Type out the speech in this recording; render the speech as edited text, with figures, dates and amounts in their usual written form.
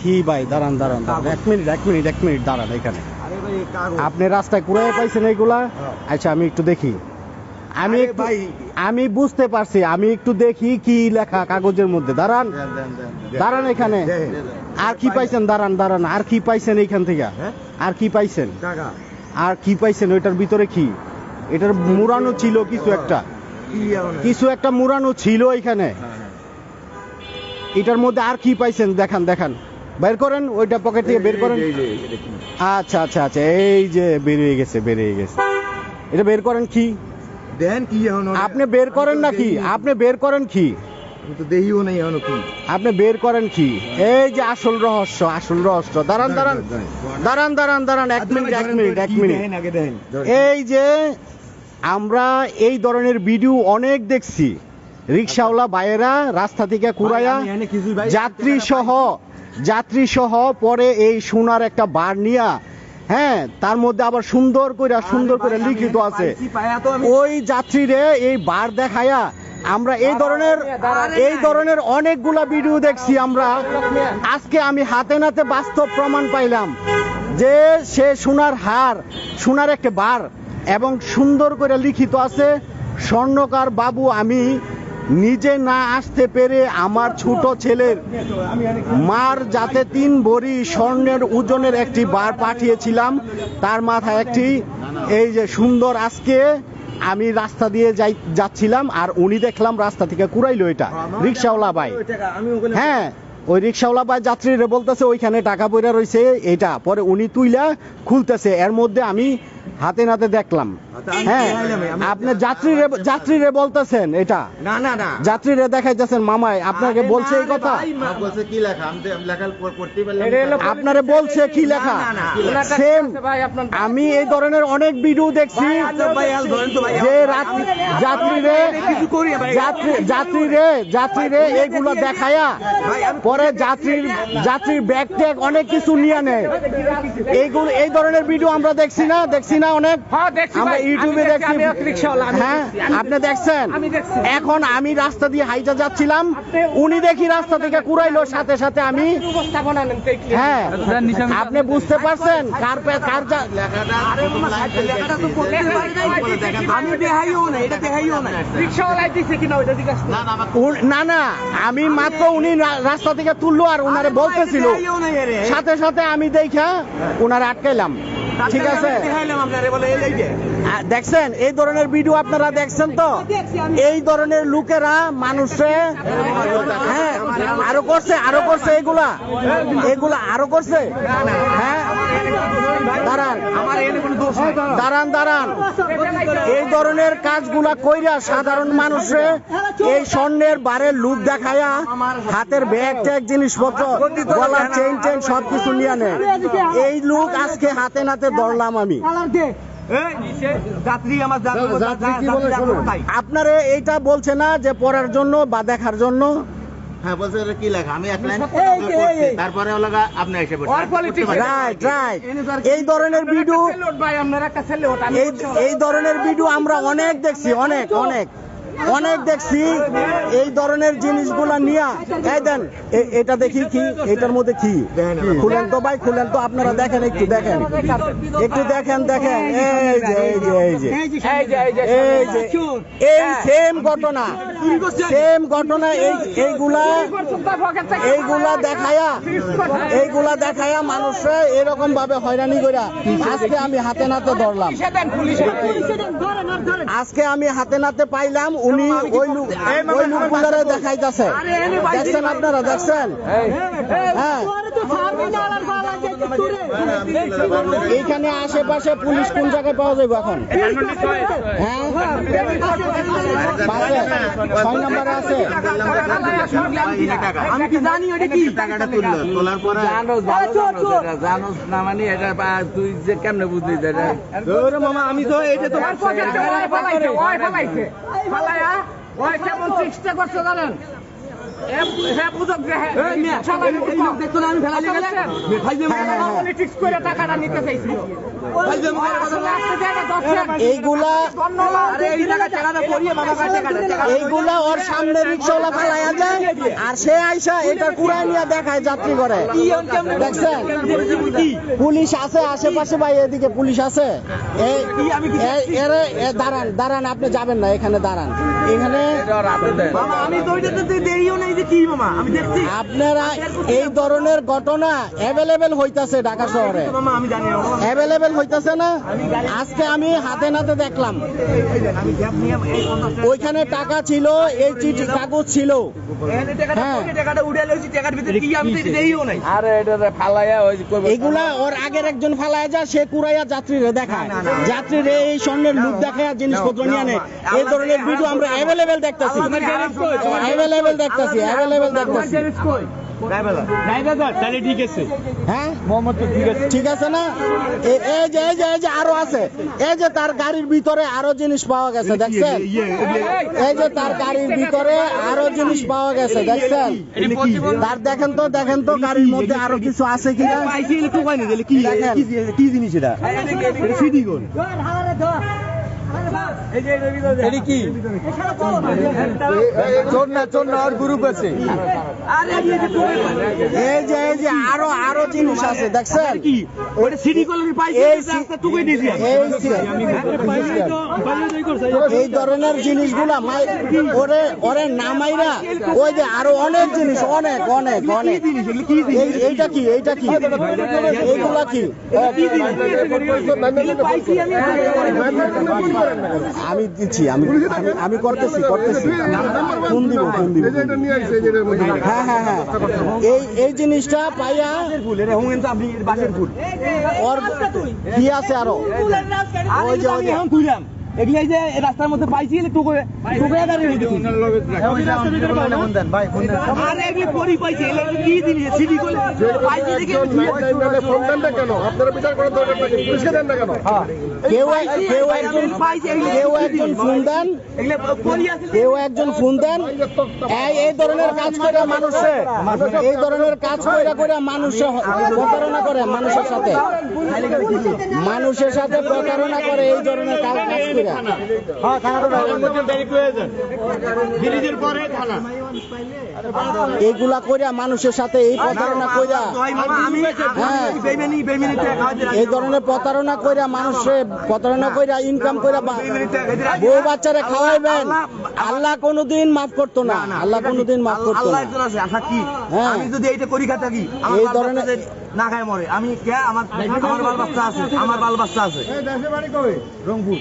কি ভাই দাঁড়ান দাঁড়ান দাঁড়ান, এক মিনিট দাঁড়ান এখানে। আপনি রাস্তায় কুড়াইয়া পাইছেন এইগুলা? আচ্ছা আমি একটু দেখি। আমি বুঝতে পারছি, আমি একটু দেখি কি লেখা কাগজের মধ্যে। দাঁড়ান দাঁড়ান এখানে। আর কি পাইছেন? দাঁড়ান আর কি পাইছেন এইখান থেকে? আর কি পাইছেন? আর কি পাইছেন ওইটার ভিতরে? কি এটার মুড়ানো ছিল কিছু একটা মুড়ানো ছিল এখানে। এটার মধ্যে আর কি পাইছেন দেখান বের করেন, ওইটা পকেট থেকে বের করেন। আচ্ছা এই যে বেরিয়ে গেছে। এটা বের করেন। কি আপনি বের করেন নাকি? আপনি বের করেন কি? আপনি বের করেন কি? এই যে আসল রহস্য। দাঁড়ান এক মিনিট। এই যে আমরা এই ধরনের ভিডিও অনেক দেখছি, রিক্সাওয়ালা ভাইয়েরা রাস্তা থেকে কুড়াইয়া যাত্রী সহ পরে এই সোনার একটা বার নিয়া, হ্যাঁ, তার মধ্যে আবার সুন্দর করে লিখিত আছে। ওই যাত্রীরে এই বার দেখায়া আমরা এই ধরনের অনেকগুলা ভিডিও দেখছি আমরা। আজকে আমি হাতে নাতে বাস্তব প্রমাণ পাইলাম যে সে সোনার একটা বার এবং সুন্দর করে লিখিত আছে, স্বর্ণকার বাবু আমি নিজে না আসতে পেরে আমার ছোট ছেলের মার যাতে 3 ভরি স্বর্ণের ওজনের একটি বার পাঠিয়েছিলাম, তার মাথায় একটি এই যে সুন্দর। আজকে আমি রাস্তা দিয়ে যাচ্ছিলাম আর উনি দেখলাম রাস্তা থেকে কুড়াইলো এটা রিক্সাওয়ালা ভাই। হ্যাঁ, ওই রিক্সাওয়ালা ভাই যাত্রীরা বলতেছে ওইখানে টাকা পয়সা রয়েছে, এটা পরে উনি তুইলা খুলতেছে। এর মধ্যে আমি হাতে নাতে দেখলাম। হ্যাঁ, আপনি যাত্রীরে বলতেছেন এটা? না যাত্রীরে দেখাইতেছেন মামাই আপনাকে বলছে এই কথা? আপনারে বলছে কি লেখা? সেম আমি এই ধরনের অনেক ভিডিও দেখছি যে যাত্রীরে এগুলো দেখায়া পরে যাত্রীর ব্যাগ ট্যাগ অনেক কিছু নিয়ে নেয়। এই ধরনের ভিডিও আমরা দেখছি না অনেক? আমরা ইউটিউবে দেখছি। হ্যাঁ, আপনি দেখছেন? এখন আমি রাস্তা দিয়ে হাইটা যাচ্ছিলাম, উনি দেখি রাস্তা থেকে কুড়াইলো, সাথে আমি। হ্যাঁ, আপনি বুঝতে পারছেন না আমি মাত্র উনি রাস্তা থেকে তুললো আর উনারে বলতেছিল, সাথে আমি দেখা উনারে আটকাইলাম। ঠিক আছে, দেখছেন এই ধরনের ভিডিও আপনারা দেখছেন তো? এই ধরনের লোকেরা মানুষে হ্যাঁ আরো করছে এগুলা আরো করছে। হ্যাঁ, দাঁড়ান এই ধরনের কাজগুলা কইরা সাধারণ মানুষে এই স্বর্ণের বারের লুক দেখায়া হাতের ব্যাগ ট্যাগ জিনিসপত্র গলার চেইন সবকিছু নিয়ে নেয়। এই লুক আজকে হাতে নাতে ধরলাম আমি। আপনারে এইটা বলছে না যে পড়ার জন্য বা দেখার জন্য? হ্যাঁ, বলছে কি লেখা? আমি এক লাইন তারপরে আপনি এসে রাইট এই ধরনের ভিডিও আমরা অনেক দেখছি, অনেক দেখছি। এই ধরনের জিনিসগুলা নিয়ে দেন এটা দেখি কি এটার মধ্যে কি খুলেন তো ভাই, খুলেন তো আপনারা দেখেন, একটু দেখেন এই সেম ঘটনা এইগুলা দেখায়া মানুষরা এরকম ভাবে হয়রানি কইরা আজকে আমি হাতে নাতে ধরলাম। আজকে আমি হাতে নাতে পাইলাম। উনি ওই লোকগুলারে দেখাইতেছে, দেখছেন আপনারা? দেখছেন? হ্যাঁ, এইখানে আশেপাশে পুলিশ কোন জায়গায় পাওয়া যাবে এখন? হ্যাঁ, 6 নম্বরে আছে। আমি কি জানি ওটা কি টাকাটা তোলার পরে জানোস না, মানে এটা তুই যে কেমনে বুঝলি? মামা আমি তো এটা তো কেমন চেষ্টা করছো জানেন? হ্যাঁ বুঝক যে হ্যাঁ এই লোক দেখতো না আমি ফেলা দিয়ে গেলে ভাই যে পলিটিক্স করে টাকাটা নিতে চাইছিল ভাই যে এইগুলা আরে এই টাকাটা পরিয়ে মামা টাকাটা এইগুলা ওর সামনে রিক্সাওয়ালা ফেলাইয়া যায় আর সে আইসা এটা কুড়ায় নিয়ে দেখায় যাত্রী করে দেখছেন পুলিশ আছে আশেপাশে ভাই এদিকে পুলিশ আছে দাঁড়ান দাঁড়ান আপনি যাবেন না এখানে দাঁড়ান এখানে মামা আমি তো ওইটাতে দেরিও নাই যে কি মামা আমি দেখছি আপনারা এই ধরনের ঘটনা অ্যাভেলেবেল হইতাছে ঢাকা শহরে মামা আমি জানি না মামা অ্যাভেলেবেল হইতাছে না আজকে আমি হাতে নাতে দেখলাম আমি গ্যাপ নিয়ে এই 50 ওইখানে টাকা ছিল এই চিঠি কাগজ ছিল এখানে টাকাটা উড়ে লইছি টাকার ভিতরে কি আমি তো দেরিও নাই আরে এটা ফালাইয়া ওই এগুলা ওর আগের একজন ফালায় যা সে কুড়াইয়া যাত্রীরে দেখায় যাত্রীরে এই স্বর্ণের লুক দেখায় জিনিসপত্র নিয়ে নেয় এই ধরনের ভিডিও আমরা অ্যাভেলেবেল দেখতেছি অ্যাভেলেবেল দেখতেছি তাহলে ঠিক আছে হ্যাঁ মোহাম্মদ তো ঠিক আছে ঠিক আছে না এই যে আরো আছে এই যে তার গাড়ির ভিতরে আরো জিনিস পাওয়া গেছে দেখছেন এই যে তার গাড়ির ভিতরে আরো জিনিস পাওয়া গেছে দেখছেন তার দেখেন তো গাড়ির মধ্যে আরো কিছু আছে কিনা পাইছি একটু কইনি দিলে কি দেখেন। কি জিনিস এটা এটা সিডি গোল এটা কি চোর না আর গ্রুপ আছে আরে এই যে আরো জিনিস আছে দেখছেন কি ওটা সিডি গোল আমি পাইছি এই রাস্তা টুকুই দিয়েছি এই ধরনের জিনিসগুলা ওরে নামাইরা ওই যে আরো অনেক জিনিস অনেক এইটা কি এইগুলা কি পাইছি আমি দিচ্ছি আমি করতেছি ফোন দিব হ্যাঁ এই জিনিসটা পাইয়া ফুল এটা হুমেন তো আপনি বাসের ফুল ওর কি আছে আরো ওই যে এখন খুঁজলাম এগুলাই যে রাস্তার মধ্যে পাইছি টুকুরে দাঁড়িয়ে রয়েছে আরে এগুলি পরি পাইছি এগুলো কি জিনিস সিডি গোল পাইছি দেখে কেউ একজন ফোন দেন এগুলো পরি আছে কেউ একজন ফোন দেন এই ধরনের কাজ করে মানুষে প্রতারণা করে মানুষের সাথে প্রতারণা করে এই ধরনের কাজ করে এইগুলা কইরা মানুষের সাথে এই প্রতারণা কইরা হ্যাঁ এই ধরনের প্রতারণা কইরা প্রতারণা কইরা ইনকাম কইরা বউ বাচ্চারে খাওয়াইবেন আল্লাহ কোনোদিন মাফ করতো না আল্লাহ কোনোদিন মাফ করতো না আশা কি হ্যাঁ। আমি যদি এইটা করি থাকি এই ধরনের না খায় মরে আমি কে আমার বাল বাচ্চা আছে রংপুর